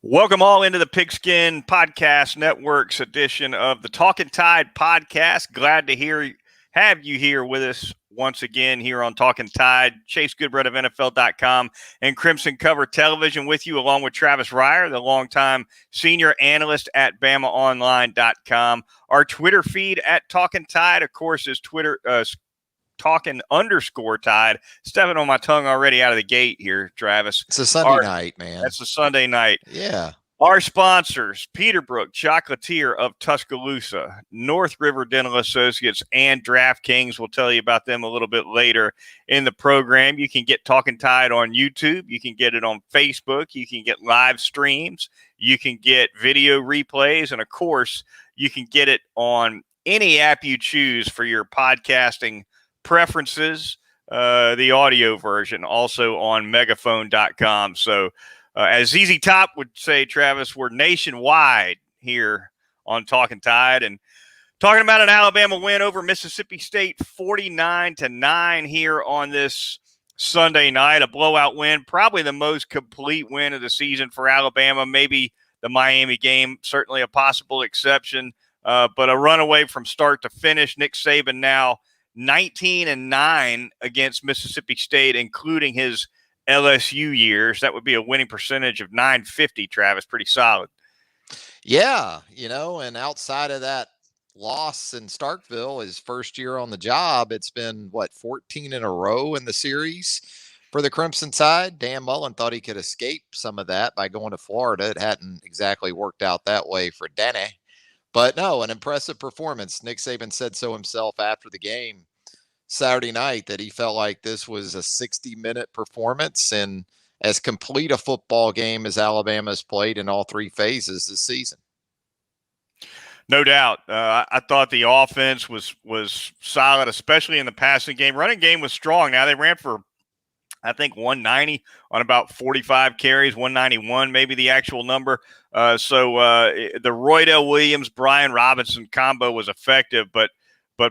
Welcome all into the Pigskin Podcast Network's edition of the Talkin Tide podcast. Glad to have you here with us once again here on Talkin Tide. Chase Goodbread of NFL.com and Crimson Cover Television with you, along with Travis Reier, the longtime senior analyst at BamaOnline.com. Our Twitter feed at Talkin Tide, of course, is Talkin_Tide. Stepping on my tongue already out of the gate here, Travis. It's a Sunday night, man. That's a Sunday night. Yeah. Our sponsors, Peterbrook Chocolatier of Tuscaloosa, North River Dental Associates, and DraftKings. We'll tell you about them a little bit later in the program. You can get Talkin Tide on YouTube. You can get it on Facebook. You can get live streams. You can get video replays. And, of course, you can get it on any app you choose for your podcasting preferences, the audio version, also on megaphone.com. So as ZZ Top would say, Travis, we're nationwide here on Talkin Tide and talking about an Alabama win over Mississippi State 49-9 here on this Sunday night. A blowout win, probably the most complete win of the season for Alabama. Maybe the Miami game, certainly a possible exception, but a runaway from start to finish. Nick Saban now 19-9 against Mississippi State, including his LSU years. That would be a winning percentage of .950, Travis. Pretty solid. Yeah, and outside of that loss in Starkville, his first year on the job, it's been, 14 in a row in the series for the Crimson Tide. Dan Mullen thought he could escape some of that by going to Florida. It hadn't exactly worked out that way for Danny. But no, an impressive performance. Nick Saban said so himself after the game Saturday night that he felt like this was a 60-minute performance and as complete a football game as Alabama's played in all three phases this season. No doubt. I thought the offense was solid, especially in the passing game. Running game was strong. Now they ran for, I think, 190 on about 45 carries, 191 maybe the actual number. So the Roydell Williams, Brian Robinson combo was effective, but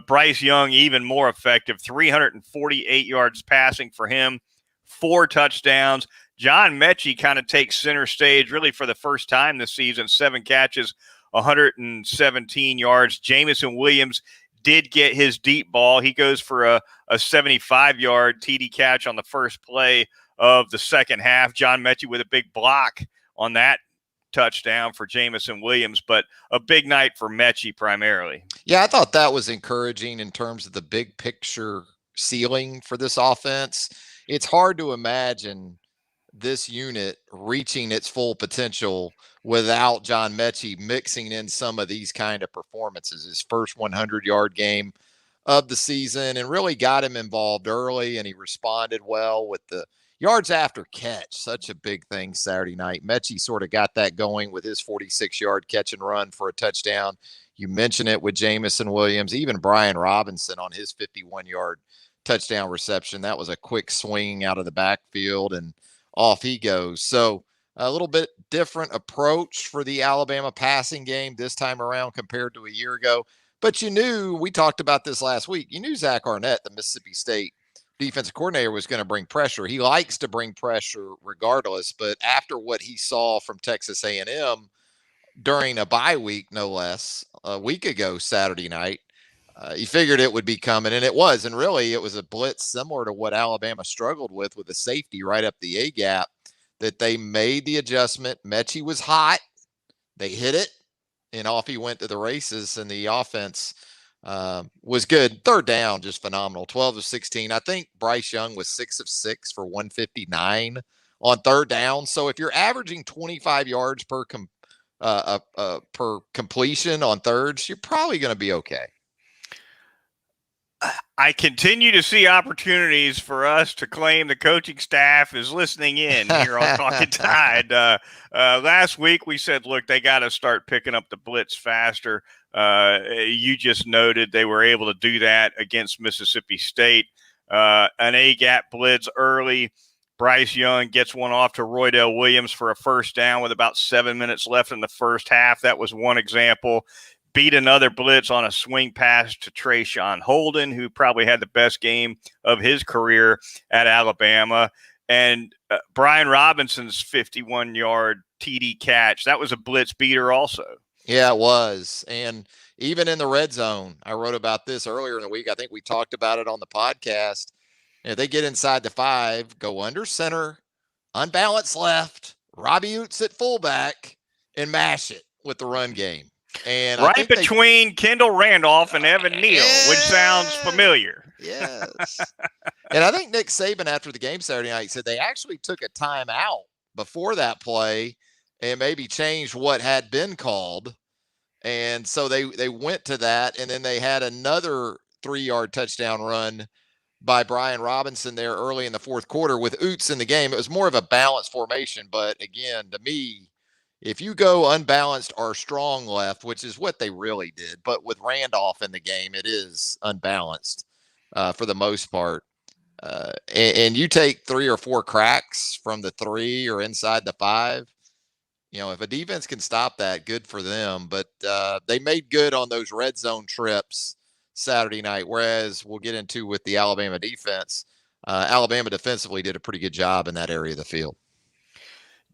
Bryce Young even more effective. 348 yards passing for him, 4 touchdowns. John Mechie kind of takes center stage really for the first time this season. 7 catches, 117 yards. Jamison Williams did get his deep ball. He goes for a 75-yard TD catch on the first play of the second half. John Mechie with a big block on that touchdown for Jamison Williams, but a big night for Mechie primarily. Yeah, I thought that was encouraging in terms of the big picture ceiling for this offense. It's hard to imagine this unit reaching its full potential without John Mechie mixing in some of these kind of performances. His first 100-yard game of the season and really got him involved early, and he responded well with the yards after catch. Such a big thing Saturday night. Mechie sort of got that going with his 46-yard catch and run for a touchdown. You mentioned it with Jamison Williams, even Brian Robinson on his 51-yard touchdown reception. That was a quick swing out of the backfield, and off he goes. So a little bit different approach for the Alabama passing game this time around compared to a year ago. But you knew, we talked about this last week, you knew Zach Arnett, the Mississippi State defensive coordinator, was going to bring pressure. He likes to bring pressure regardless, but after what he saw from Texas A&M during a bye week, no less, a week ago Saturday night, he figured it would be coming, and it was. And really, it was a blitz similar to what Alabama struggled with a safety right up the A-gap that they made the adjustment. Mechie was hot. They hit it, and off he went to the races, and the offense was good. Third down, just phenomenal. 12 of 16. I think Bryce Young was 6 of 6 for 159 on third down. So if you're averaging 25 yards per completion on thirds, you're probably going to be okay. I continue to see opportunities for us to claim the coaching staff is listening in here on Talkin Tide. Last week we said, look, they got to start picking up the blitz faster. You just noted they were able to do that against Mississippi State. An A-gap blitz early. Bryce Young gets one off to Roydell Williams for a first down with about 7 minutes left in the first half. That was one example. Beat another blitz on a swing pass to Trayshawn Holden, who probably had the best game of his career at Alabama. And Brian Robinson's 51-yard TD catch, that was a blitz beater also. Yeah, it was. And even in the red zone, I wrote about this earlier in the week. I think we talked about it on the podcast. If they get inside the 5, go under center, unbalanced left, Robbie Oots at fullback, and mash it with the run game. And right between Kendall Randolph and Evan Neal, which sounds familiar. Yes. And I think Nick Saban, after the game Saturday night, said they actually took a timeout before that play and maybe changed what had been called. And so they went to that, and then they had another 3-yard touchdown run by Brian Robinson there early in the fourth quarter with Oots in the game. It was more of a balanced formation, but again, to me, if you go unbalanced or strong left, which is what they really did, but with Randolph in the game, it is unbalanced for the most part. And you take 3 or 4 cracks from the 3 or inside the 5, if a defense can stop that, good for them. But they made good on those red zone trips Saturday night, whereas we'll get into with the Alabama defense. Alabama defensively did a pretty good job in that area of the field.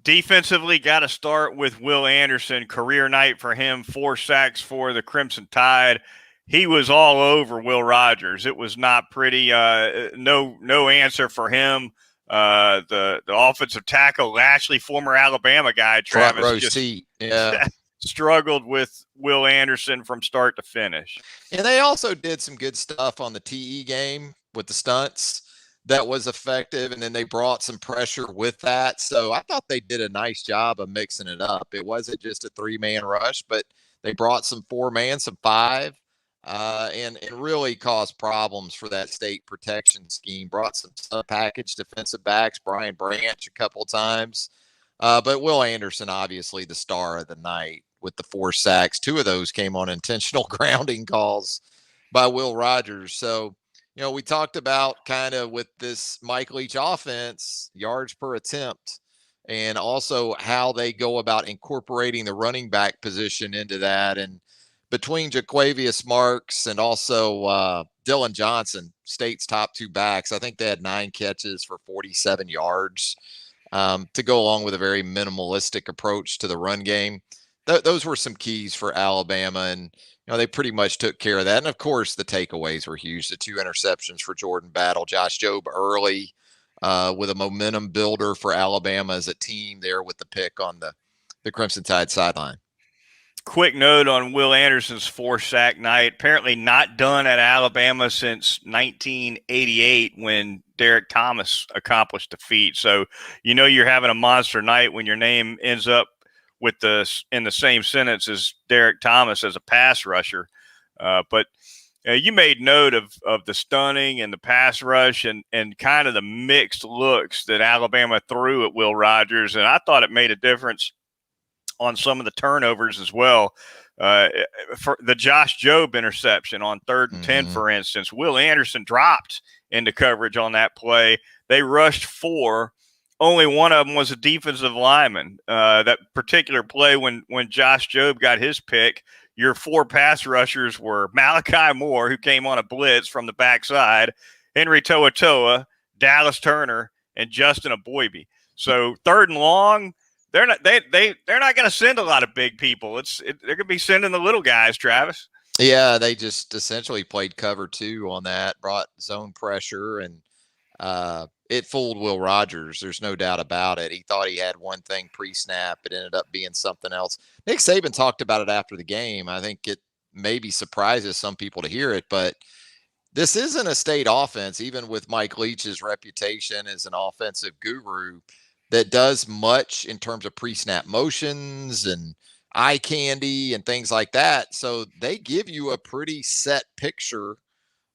Defensively, got to start with Will Anderson. Career night for him, 4 sacks for the Crimson Tide. He was all over Will Rogers. It was not pretty. No answer for him. The offensive tackle, Lashley, former Alabama guy, Travis, front row seat. Yeah. struggled with Will Anderson from start to finish. And they also did some good stuff on the TE game with the stunts that was effective, and then they brought some pressure with that. So I thought they did a nice job of mixing it up. It wasn't just a 3-man rush, but they brought some 4-man, some 5, and really caused problems for that state protection scheme. Brought some sub-package defensive backs, Brian Branch a couple times. But Will Anderson, obviously the star of the night with the 4 sacks. 2 of those came on intentional grounding calls by Will Rogers. So, we talked about kind of with this Mike Leach offense, yards per attempt, and also how they go about incorporating the running back position into that. And between Jaquavius Marks and also Dylan Johnson, State's top 2 backs, I think they had 9 catches for 47 yards to go along with a very minimalistic approach to the run game. Those were some keys for Alabama, and they pretty much took care of that. And of course, the takeaways were huge. The 2 interceptions for Jordan Battle, Josh Jobe early with a momentum builder for Alabama as a team there with the pick on the Crimson Tide sideline. Quick note on Will Anderson's 4-sack night. Apparently not done at Alabama since 1988 when Derek Thomas accomplished the feat. So you're having a monster night when your name ends up in the same sentence as Derek Thomas as a pass rusher. But you made note of the stunning and the pass rush and kind of the mixed looks that Alabama threw at Will Rogers. And I thought it made a difference on some of the turnovers as well. For the Josh Jobe interception on 3rd and 10, for instance, Will Anderson dropped into coverage on that play. They rushed 4. Only one of them was a defensive lineman. That particular play when Josh Jobe got his pick, your 4 pass rushers were Malachi Moore, who came on a blitz from the backside, Henry To'oTo'o, Dallas Turner, and Justin Aboibe. So 3rd and long, they're not going to send a lot of big people. They're going to be sending the little guys, Travis. Yeah, they just essentially played cover 2 on that, brought zone pressure, and it fooled Will Rogers. There's no doubt about it. He thought he had one thing pre-snap. It ended up being something else. Nick Saban talked about it after the game. I think it maybe surprises some people to hear it, but this isn't a state offense, even with Mike Leach's reputation as an offensive guru, that does much in terms of pre-snap motions and eye candy and things like that. So they give you a pretty set picture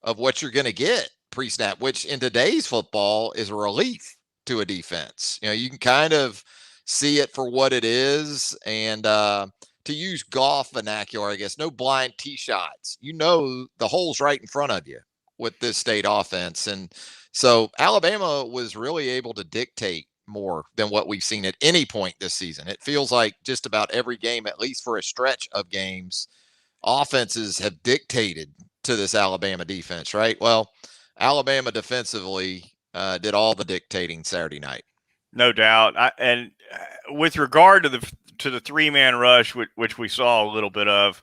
of what you're going to get pre-snap, which in today's football is a relief to a defense. You can kind of see it for what it is. And to use golf vernacular, I guess, no blind tee shots. The hole's right in front of you with this state offense. And so Alabama was really able to dictate more than what we've seen at any point this season. It feels like just about every game, at least for a stretch of games, offenses have dictated to this Alabama defense, right? Well, Alabama defensively did all the dictating Saturday night. No doubt. With regard to the 3-man rush, which we saw a little bit of,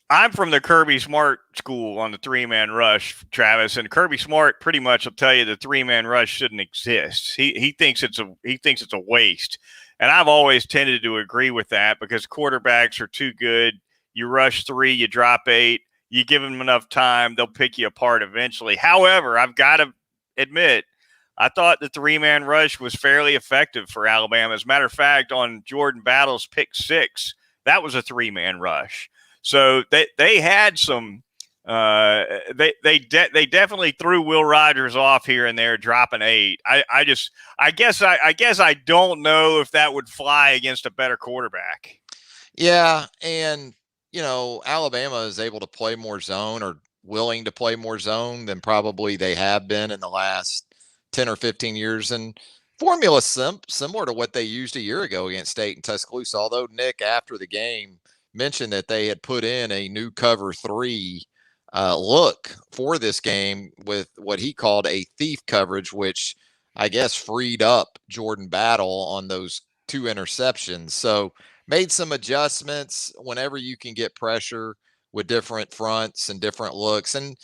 I'm from the Kirby Smart school on the 3-man rush, Travis, and Kirby Smart pretty much will tell you the 3-man rush shouldn't exist. He thinks it's a waste, and I've always tended to agree with that because quarterbacks are too good. You rush 3, you drop 8, you give them enough time, they'll pick you apart eventually. However, I've got to admit, I thought the 3-man rush was fairly effective for Alabama. As a matter of fact, on Jordan Battle's pick 6, that was a 3-man rush. So they had some. They definitely threw Will Rogers off here and there, dropping 8. I guess I don't know if that would fly against a better quarterback. Yeah, and Alabama is able to play more zone, or willing to play more zone than probably they have been in the last 10 or 15 years, and formula similar to what they used a year ago against State and Tuscaloosa. Although Nick, after the game, mentioned that they had put in a new cover 3 look for this game with what he called a thief coverage, which I guess freed up Jordan Battle on those 2 interceptions. So made some adjustments whenever you can get pressure with different fronts and different looks. And,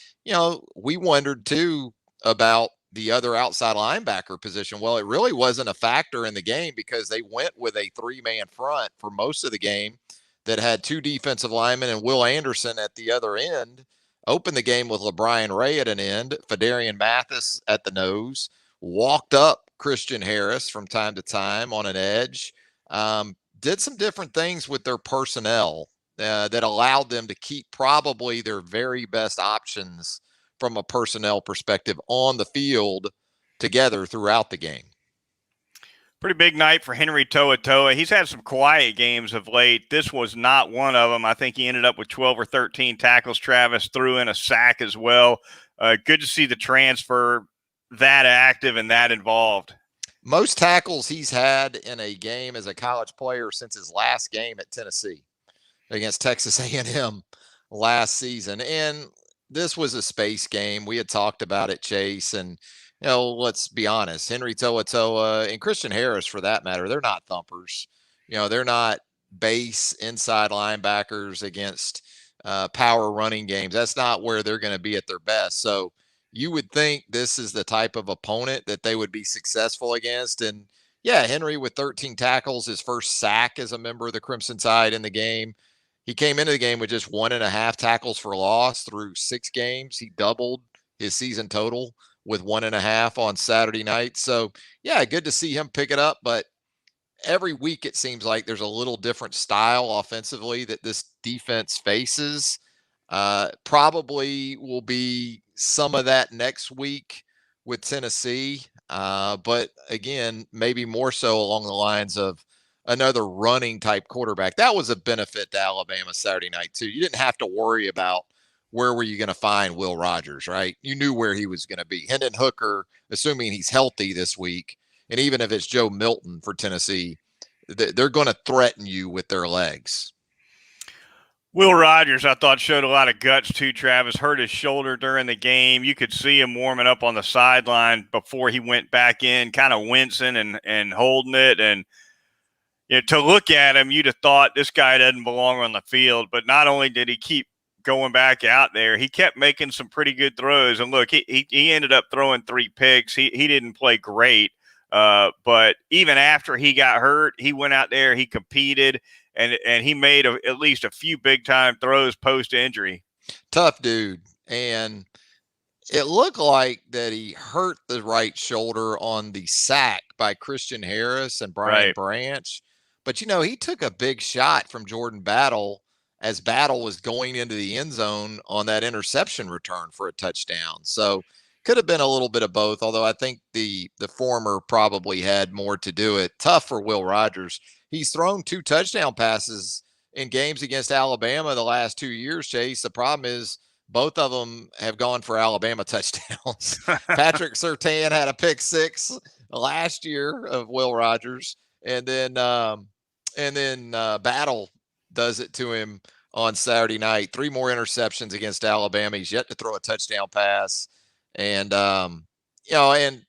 we wondered too about the other outside linebacker position. Well, it really wasn't a factor in the game because they went with a 3-man front for most of the game that had 2 defensive linemen and Will Anderson at the other end. Opened the game with LeBrian Ray at an end, Fadarian Mathis at the nose, walked up Christian Harris from time to time on an edge, did some different things with their personnel that allowed them to keep probably their very best options from a personnel perspective on the field together throughout the game. Pretty big night for Henry To'oTo'o. He's had some quiet games of late. This was not one of them. I think he ended up with 12 or 13 tackles. Travis threw in a sack as well. Good to see the transfer that active and that involved. Most tackles he's had in a game as a college player since his last game at Tennessee against Texas A&M last season. And this was a space game. We had talked about it, Chase, and let's be honest, Henry To'oTo'o and Christian Harris, for that matter, they're not thumpers. They're not base inside linebackers against power running games. That's not where they're going to be at their best. So you would think this is the type of opponent that they would be successful against. And yeah, Henry with 13 tackles, his first sack as a member of the Crimson Tide in the game. He came into the game with just 1.5 tackles for loss through 6 games. He doubled his season total with 1.5 on Saturday night. So yeah, good to see him pick it up. But every week it seems like there's a little different style offensively that this defense faces. Probably will be some of that next week with Tennessee. But again, maybe more so along the lines of another running type quarterback. That was a benefit to Alabama Saturday night too. You didn't have to worry about where were you going to find Will Rogers, right? You knew where he was going to be. Hendon Hooker, assuming he's healthy this week, and even if it's Joe Milton for Tennessee, they're going to threaten you with their legs. Will Rogers, I thought, showed a lot of guts too, Travis. Hurt his shoulder during the game. You could see him warming up on the sideline before he went back in, kind of wincing and holding it. And to look at him, you'd have thought this guy doesn't belong on the field. But not only did he keep going back out there, he kept making some pretty good throws. And look, he ended up throwing 3 picks. He didn't play great. But even after he got hurt, he went out there, he competed, and he made at least a few big-time throws post-injury. Tough dude. And it looked like that he hurt the right shoulder on the sack by Christian Harris and Brian Branch. But, he took a big shot from Jordan Battle as Battle was going into the end zone on that interception return for a touchdown. So could have been a little bit of both, although I think the former probably had more to do it. Tough for Will Rogers. He's thrown 2 touchdown passes in games against Alabama the last 2 years, Chase. The problem is both of them have gone for Alabama touchdowns. Patrick Surtain had a pick 6 last year of Will Rogers, and then Battle does it to him on Saturday night. 3 more interceptions against Alabama. He's yet to throw a touchdown pass. And And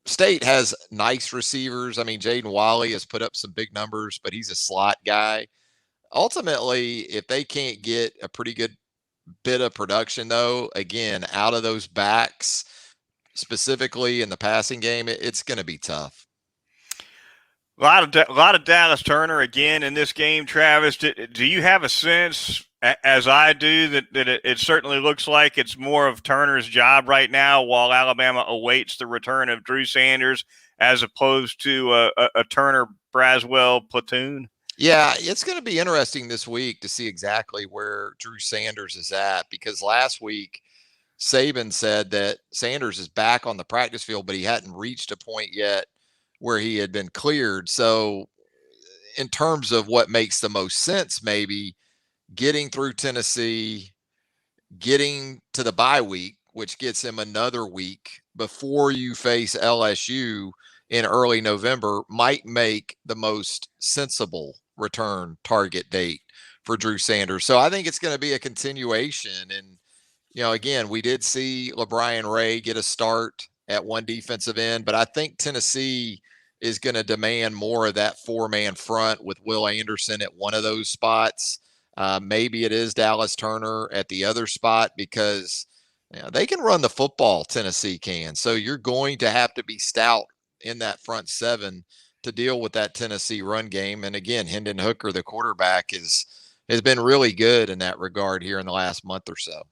State has nice receivers. I mean, Jaden Wally has put up some big numbers, but he's a slot guy. Ultimately, if they can't get a pretty good bit of production, though, again, out of those backs, specifically in the passing game, it's going to be tough. A lot of Dallas Turner again in this game, Travis. Do you have a sense, as I do, that it certainly looks like it's more of Turner's job right now while Alabama awaits the return of Drew Sanders as opposed to a Turner Braswell platoon? Yeah, it's going to be interesting this week to see exactly where Drew Sanders is at, because last week Saban said that Sanders is back on the practice field, but he hadn't reached a point yet where he had been cleared. So, in terms of what makes the most sense, maybe getting through Tennessee, getting to the bye week, which gets him another week before you face LSU in early November, might make the most sensible return target date for Drew Sanders. So I think it's going to be a continuation. And, again, we did see LeBron Ray get a start at one defensive end, but I think Tennessee is going to demand more of that four-man front with Will Anderson at one of those spots. Maybe it is Dallas Turner at the other spot, because they can run the football, Tennessee can. So you're going to have to be stout in that front seven to deal with that Tennessee run game. And again, Hendon Hooker, the quarterback, has been really good in that regard here in the last month or so.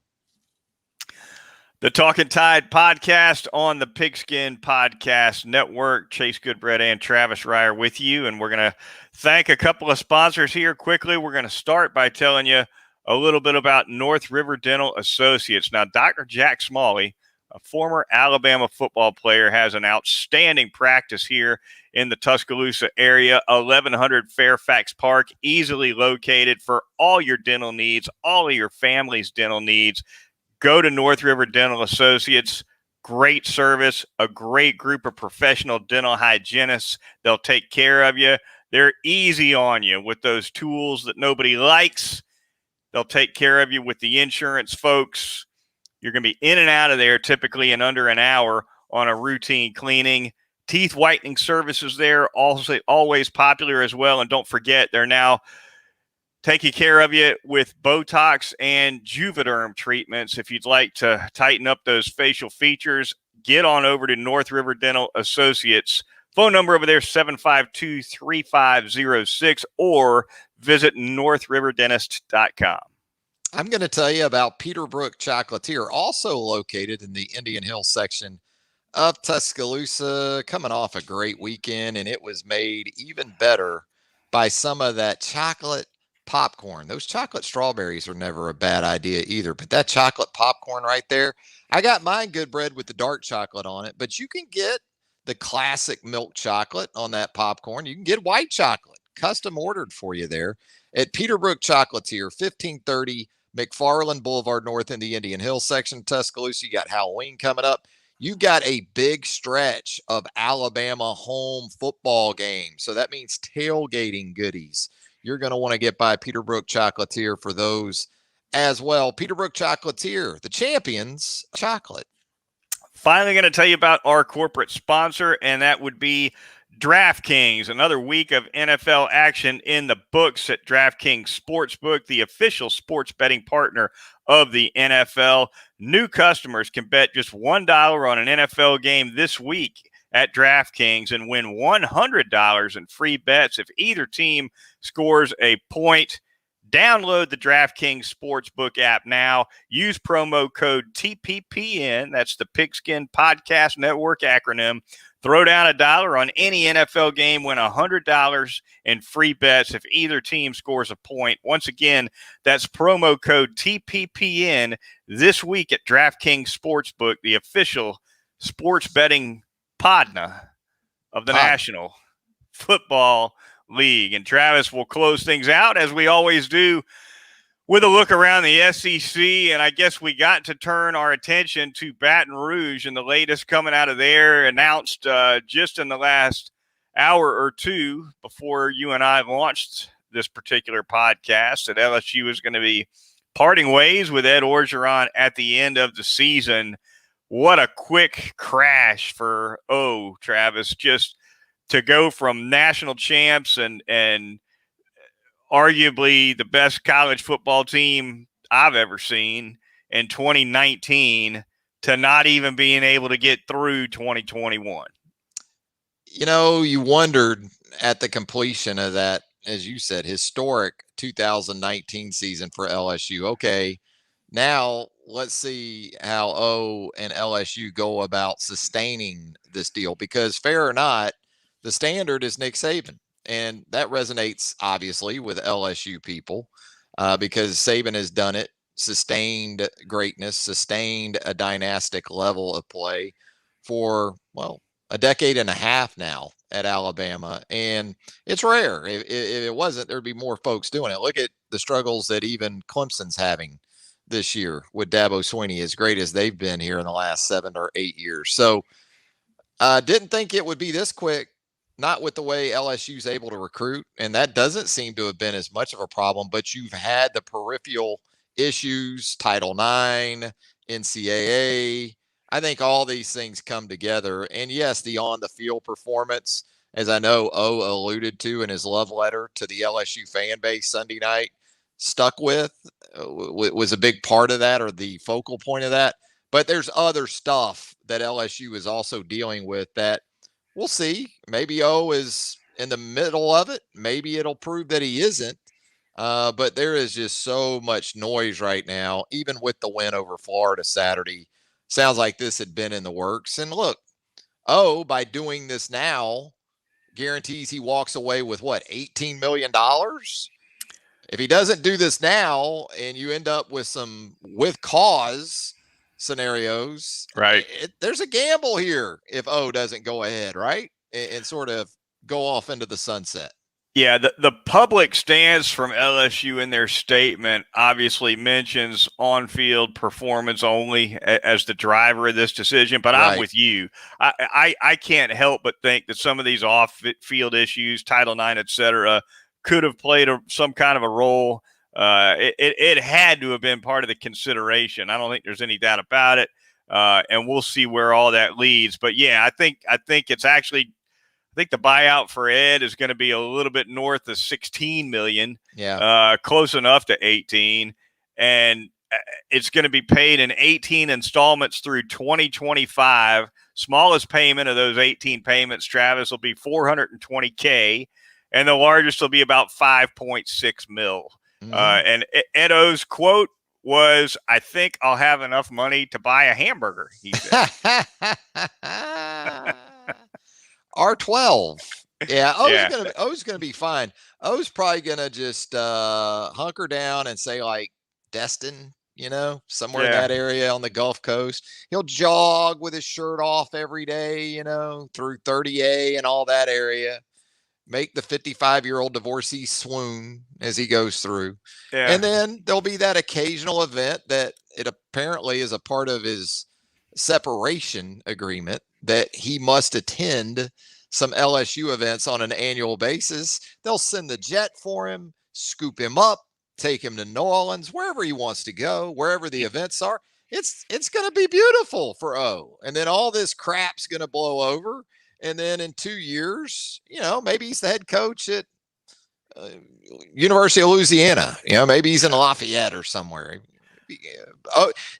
The Talkin Tide podcast on the Pigskin Podcast Network. Chase Goodbread and Travis Reier with you, and we're going to thank a couple of sponsors here quickly. We're going to start by telling you a little bit about North River Dental Associates. Now, Dr. Jack Smalley, a former Alabama football player, has an outstanding practice here in the Tuscaloosa area, 1100 Fairfax Park, easily located for all your dental needs, all of your family's dental needs. Go to North River Dental Associates. Great service, a great group of professional dental hygienists. They'll take care of you. They're easy on you with those tools that nobody likes. They'll take care of you with the insurance folks. You're going to be in and out of there typically in under an hour on a routine cleaning. Teeth whitening services there, also always popular as well. And don't forget, they're now taking care of you with Botox and Juvederm treatments. If you'd like to tighten up those facial features, get on over to North River Dental Associates. Phone number over there, 752-3506, or visit northriverdentist.com. I'm going to tell you about Peterbrook Chocolatier, also located in the Indian Hill section of Tuscaloosa, coming off a great weekend, and it was made even better by some of that chocolate popcorn. Those chocolate strawberries are never a bad idea either, but that chocolate popcorn right there, I got mine Goodbread with the dark chocolate on it, but you can get the classic milk chocolate on that popcorn. You can get white chocolate custom ordered for you there at Peterbrook Chocolatier, 1530 McFarland Boulevard North in the Indian Hill section of Tuscaloosa. You got Halloween coming up. You got a big stretch of Alabama home football games. So that means tailgating goodies. You're going to want to get by Peterbrook Chocolatier for those as well. Peterbrook Chocolatier, the champions chocolate. Finally, going to tell you about our corporate sponsor, and that would be DraftKings. Another week of NFL action in the books at DraftKings Sportsbook, the official sports betting partner of the NFL. New customers can bet just $1 on an NFL game this week at DraftKings and win $100 in free bets if either team scores a point. Download the DraftKings Sportsbook app now. Use promo code TPPN. That's the Pigskin Podcast Network acronym. Throw down $1 on any NFL game, win $100 in free bets if either team scores a point. Once again, that's promo code TPPN this week at DraftKings Sportsbook, the official sports betting partner of the National Football League. And Travis will close things out, as we always do, with a look around the SEC. And I guess we got to turn our attention to Baton Rouge and the latest coming out of there, announced just in the last hour or two before you and I launched this particular podcast, that LSU is going to be parting ways with Ed Orgeron at the end of the season. what a quick crash for Travis, just to go from national champs and arguably the best college football team I've ever seen in 2019 to not even being able to get through 2021. You wondered at the completion of that, as you said, historic 2019 season for LSU. Okay, now let's see how O and LSU go about sustaining this deal, because fair or not, the standard is Nick Saban. And that resonates obviously with LSU people because Saban has done it, sustained greatness, sustained a dynastic level of play for, well, a decade and a half now at Alabama. And it's rare. If it wasn't, there'd be more folks doing it. Look at the struggles that even Clemson's having this year with Dabo Swinney, as great as they've been here in the last 7 or 8 years. So didn't think it would be this quick, not with the way LSU's able to recruit. And that doesn't seem to have been as much of a problem, but you've had the peripheral issues, Title IX, NCAA. I think all these things come together. And yes, the on the field performance, as I know O alluded to in his love letter to the LSU fan base Sunday night, stuck with, was a big part of that, or the focal point of that. But there's other stuff that LSU is also dealing with that we'll see. Maybe O is in the middle of it. Maybe it'll prove that he isn't. But there is just so much noise right now, even with the win over Florida Saturday. Sounds like this had been in the works. And look, by doing this now, guarantees he walks away with what, $18 million? If he doesn't do this now and you end up with some with cause scenarios, right? There's a gamble here if O doesn't go ahead, right? And sort of go off into the sunset. Yeah, the public stance from LSU in their statement obviously mentions on-field performance only as the driver of this decision, but right. I'm with you. I can't help but think that some of these off-field issues, Title IX, et cetera, could have played some kind of a role. It had to have been part of the consideration. I don't think there's any doubt about it, and we'll see where all that leads. But yeah, I think it's actually. I think the buyout for Ed is going to be a little bit north of 16 million. Yeah. Close enough to 18. And it's going to be paid in 18 installments through 2025. Smallest payment of those 18 payments, Travis, will be $420K. And the largest will be about 5.6 mil. Mm-hmm. And Ed O's quote was, "I think I'll have enough money to buy a hamburger," he said. R12. Yeah, O's gonna be fine. O's probably gonna just hunker down and say like Destin, somewhere in that area on the Gulf Coast. He'll jog with his shirt off every day, through 30A and all that area. Make the 55-year-old divorcee swoon as he goes through. Yeah. And then there'll be that occasional event that it apparently is a part of his separation agreement that he must attend some LSU events on an annual basis. They'll send the jet for him, scoop him up, take him to New Orleans, wherever he wants to go, wherever the events are. It's going to be beautiful for O. And then all this crap's going to blow over. And then in 2 years, maybe he's the head coach at University of Louisiana. Maybe he's in Lafayette or somewhere.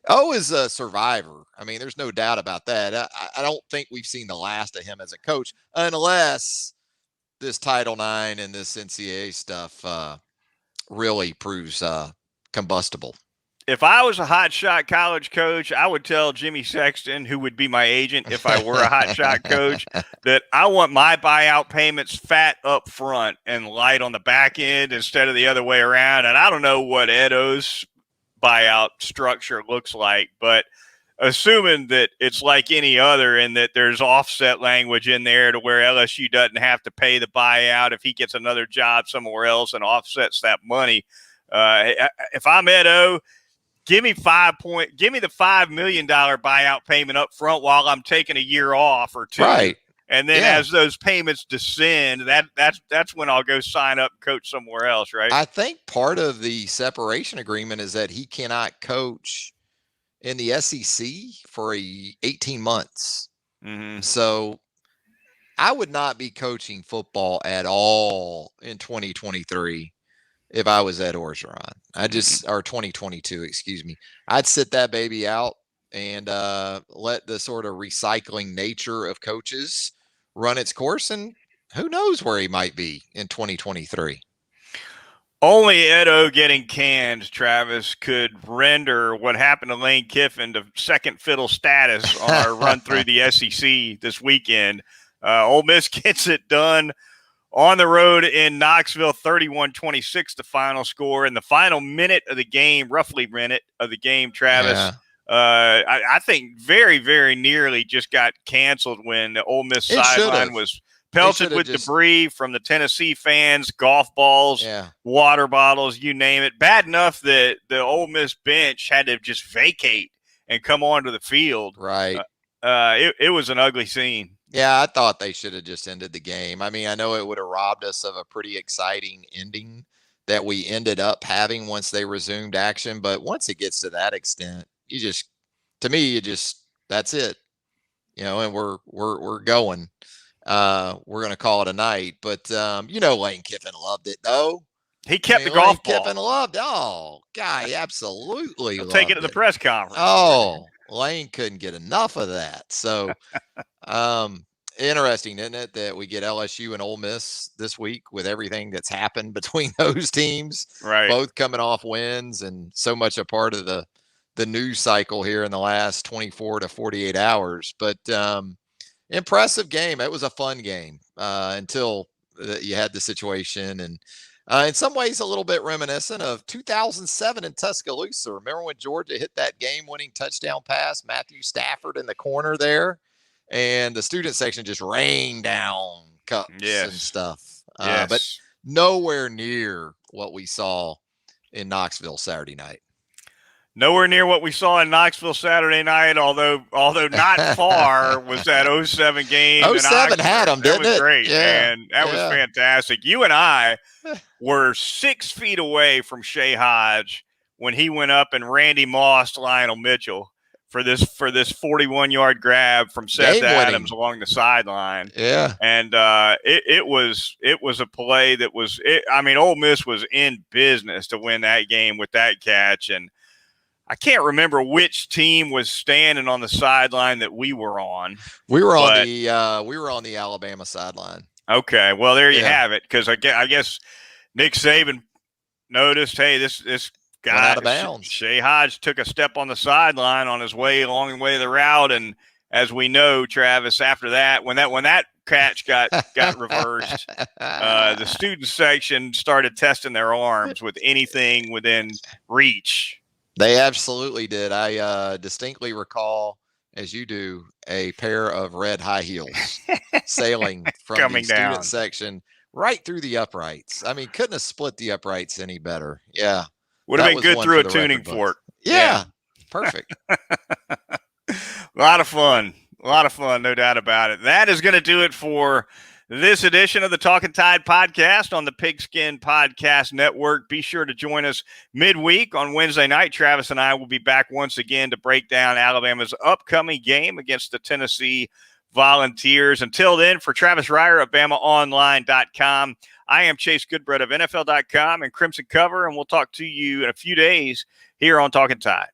O is a survivor. I mean, there's no doubt about that. I don't think we've seen the last of him as a coach unless this Title IX and this NCAA stuff really proves combustible. If I was a hotshot college coach, I would tell Jimmy Sexton, who would be my agent if I were a hotshot coach, that I want my buyout payments fat up front and light on the back end instead of the other way around. And I don't know what Ed O's buyout structure looks like, but assuming that it's like any other and that there's offset language in there to where LSU doesn't have to pay the buyout if he gets another job somewhere else and offsets that money. If I'm Ed O, give me the $5 million buyout payment up front while I'm taking a year off or two. Right. And then as those payments descend, that's when I'll go sign up and coach somewhere else, right? I think part of the separation agreement is that he cannot coach in the SEC for 18 months. Mm-hmm. So I would not be coaching football at all in 2023 if I was Ed Orgeron. Or 2022, excuse me. I'd sit that baby out and let the sort of recycling nature of coaches run its course. And who knows where he might be in 2023. Only Edo getting canned, Travis, could render what happened to Lane Kiffin to second fiddle status on our run through the SEC this weekend. Ole Miss gets it done on the road in Knoxville, 31-26, the final score. In the final minute of the game, roughly minute of the game, Travis, I think very, very nearly just got canceled when the Ole Miss sideline was pelted with debris from the Tennessee fans, golf balls, water bottles, you name it. Bad enough that the Ole Miss bench had to just vacate and come onto the field. Right. It was an ugly scene. Yeah, I thought they should have just ended the game. I mean, I know it would have robbed us of a pretty exciting ending that we ended up having once they resumed action. But once it gets to that extent, that's it, and we're going. We're going to call it a night. But, Lane Kiffin loved it, though. He kept the golf ball. Kiffin loved it. Oh, guy, absolutely loved it. Take it to the press conference. Oh, Lane couldn't get enough of that. So, interesting, isn't it, that we get LSU and Ole Miss this week with everything that's happened between those teams, right? Both coming off wins and so much a part of the news cycle here in the last 24 to 48 hours. But impressive game. It was a fun game until you had the situation, and in some ways a little bit reminiscent of 2007 in Tuscaloosa. Remember when Georgia hit that game-winning touchdown pass, Matthew Stafford in the corner there, and the student section just rained down cups and stuff. But nowhere near what we saw in Knoxville Saturday night. Nowhere near what we saw in Knoxville Saturday night, although not far was that 07 game. 07 had them, didn't it? That was great, yeah. man. That was fantastic. You and I were 6 feet away from Shea Hodge when he went up and Randy Mossed Lionel Mitchell for this 41-yard grab from Seth Adams along the sideline. Yeah. And it was a play that was Ole Miss was in business to win that game with that catch. And I can't remember which team was standing on the sideline that we were on. We were on the Alabama sideline. Okay, well there you have it. Because I guess Nick Saban noticed, hey, this guy went out of bounds. Shea Hodge took a step on the sideline on his way along the way of the route, and as we know, Travis, after that, when that catch got reversed, the student section started testing their arms with anything within reach. They absolutely did. I distinctly recall, as you do, a pair of red high heels sailing from the student section right through the uprights. I mean, couldn't have split the uprights any better. Yeah. Would have been good through a tuning fork. Yeah. Perfect. A lot of fun, no doubt about it. That is going to do it for this edition of the Talkin Tide podcast on the Pigskin Podcast Network. Be sure to join us midweek on Wednesday night. Travis and I will be back once again to break down Alabama's upcoming game against the Tennessee Volunteers. Until then, for Travis Reier of BamaOnline.com, I am Chase Goodbread of NFL.com and Crimson Cover, and we'll talk to you in a few days here on Talkin Tide.